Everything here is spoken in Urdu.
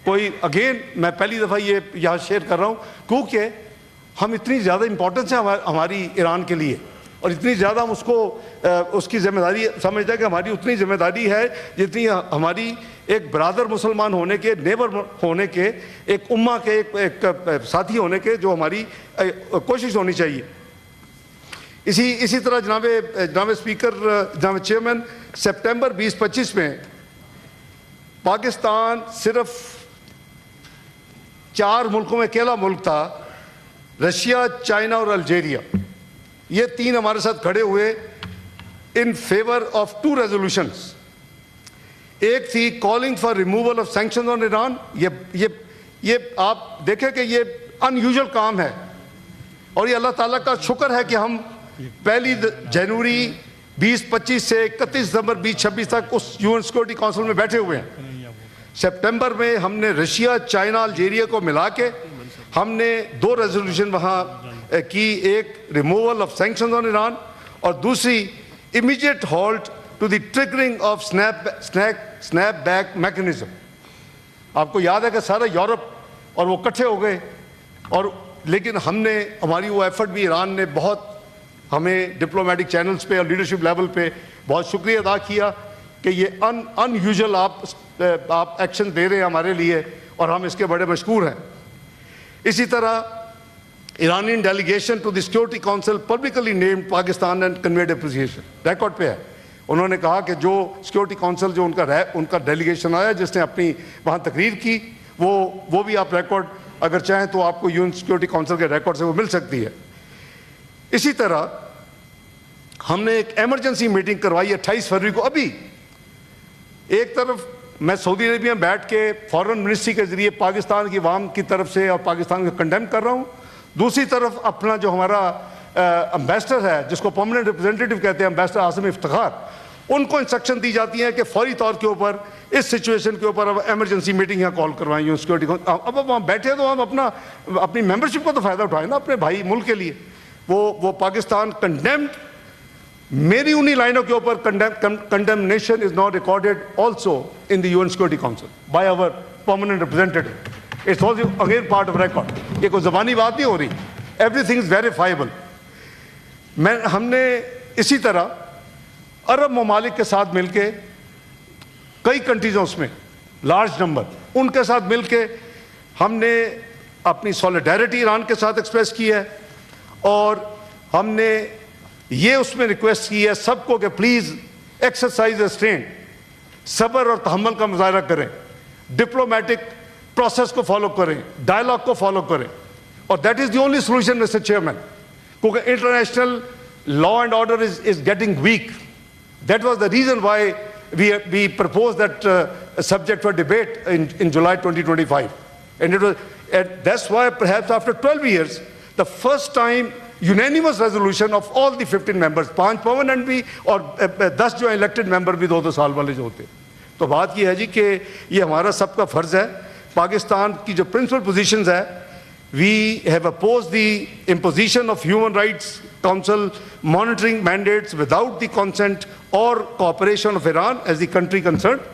کوئی اگین میں پہلی دفعہ یہ یہاں شیئر کر رہا ہوں کیونکہ ہم اتنی زیادہ امپورٹنس ہے ہماری ایران کے لیے، اور اتنی زیادہ ہم اس کی ذمہ داری سمجھتے ہیں کہ ہماری اتنی ذمہ داری ہے جتنی ہماری ایک برادر مسلمان ہونے کے، نیبر ہونے کے، ایک امہ کے، ایک ساتھی ہونے کے، جو ہماری کوشش ہونی چاہیے۔ اسی طرح جناب اسپیکر، جناب چیئرمین، سپٹمبر 2025 میں پاکستان صرف 4 ملکوں میں اکیلا ملک تھا، رشیا، چائنا اور الجیریا، یہ 3 ہمارے ساتھ کھڑے ہوئے ان فیور آف 2 ریزولوشنز۔ ایک تھی calling for removal of sanctions on Iran. یہ آپ دیکھیں کہ یہ ان یوزول کام ہے، اور یہ اللہ تعالیٰ کا شکر ہے کہ ہم 1 جنوری 2025 سے 31 دسمبر 2026 تک اس UN سیکورٹی کونسل میں بیٹھے ہوئے ہیں۔ سپٹمبر میں ہم نے رشیا، چائنا، الجیریا کو ملا کے ہم نے 2 ریزولوشن وہاں کی، ایک removal of sanctions on Iran اور دوسری immediate halt to the triggering of snapback mechanism. آپ کو یاد ہے کہ سارا یورپ اور وہ اکٹھے ہو گئے، اور لیکن ہماری وہ ایفرٹ بھی ایران نے بہت ہمیں ڈپلومیٹک چینلز پہ اور لیڈرشپ لیول پہ بہت شکریہ ادا کیا کہ یہ ان یوزول آپ ایکشن دے رہے ہیں ہمارے لیے، اور ہم اس کے بڑے مشکور ہیں۔ اسی طرح Iranian delegation to the security council publicly named Pakistan and conveyed appreciation, record پہ ہے۔ انہوں نے کہا کہ جو سیکورٹی کونسل جو ان کا ڈیلیگیشن آیا جس نے اپنی وہاں تقریر کی، وہ بھی آپ ریکارڈ اگر چاہیں تو آپ کو UN سیکورٹی کونسل کے ریکارڈ سے وہ مل سکتی ہے۔ اسی طرح ہم نے ایک ایمرجنسی میٹنگ کروائی 28 فروری کو۔ ابھی ایک طرف میں سعودی عربیہ میں بیٹھ کے فارن منسٹری کے ذریعے پاکستان کی عوام کی طرف سے اور پاکستان کو کنڈیم کر رہا ہوں، دوسری طرف اپنا جو ہمارا امبیسڈر ہے جس کو پرماننٹ ریپرزینٹیٹو کہتے ہیں، امبیسڈر عاصم افتخار، ان کو انسٹرکشن دی جاتی ہیں کہ فوری طور کے اوپر اس سچویشن کے اوپر اب ایمرجنسی میٹنگ یہاں کال کروائیں UN سیکورٹی کو۔ اب وہاں بیٹھے تو ہم اپنی ممبرشپ کو تو فائدہ اٹھائیں نا اپنے بھائی ملک کے لیے۔ وہ پاکستان کنڈیمڈ، میری انہی لائنوں کے اوپر condemnation is not recorded also in the UN security council by our permanent representative. It's also again part of record. یہ کوئی زبانی بات نہیں ہو رہی، ایوری تھنگ از ویریفائبل۔ ہم نے اسی طرح عرب ممالک کے ساتھ مل کے، کئی کنٹریز ہیں اس میں لارج نمبر، ان کے ساتھ مل کے ہم نے اپنی سولیڈیرٹی ایران کے ساتھ ایکسپریس کی ہے، اور ہم نے یہ اس میں ریکویسٹ کی ہے سب کو کہ پلیز ایکسرسائز ریسٹرینٹ، صبر اور تحمل کا مظاہرہ کریں، ڈپلومیٹک پروسیس کو فالو کریں، ڈائلاگ کو فالو کریں، اور that is the only solution mister chairman, کیونکہ international law and order is getting weak. That was the reason why we proposed that subject for debate in July 2025, and that's why perhaps after 12 years the first time unanimous resolution of all the 15 members, 5 permanent بھی اور 10 جو elected member بھی 2 سال والے جو ہوتے۔ تو بات یہ ہے جی کہ یہ ہمارا سب کا فرض ہے۔ پاکستان کی جو پرنسپل پوزیشنز ہے، we have opposed the imposition of Human Rights Council monitoring mandates without the consent or cooperation of Iran as the country concerned.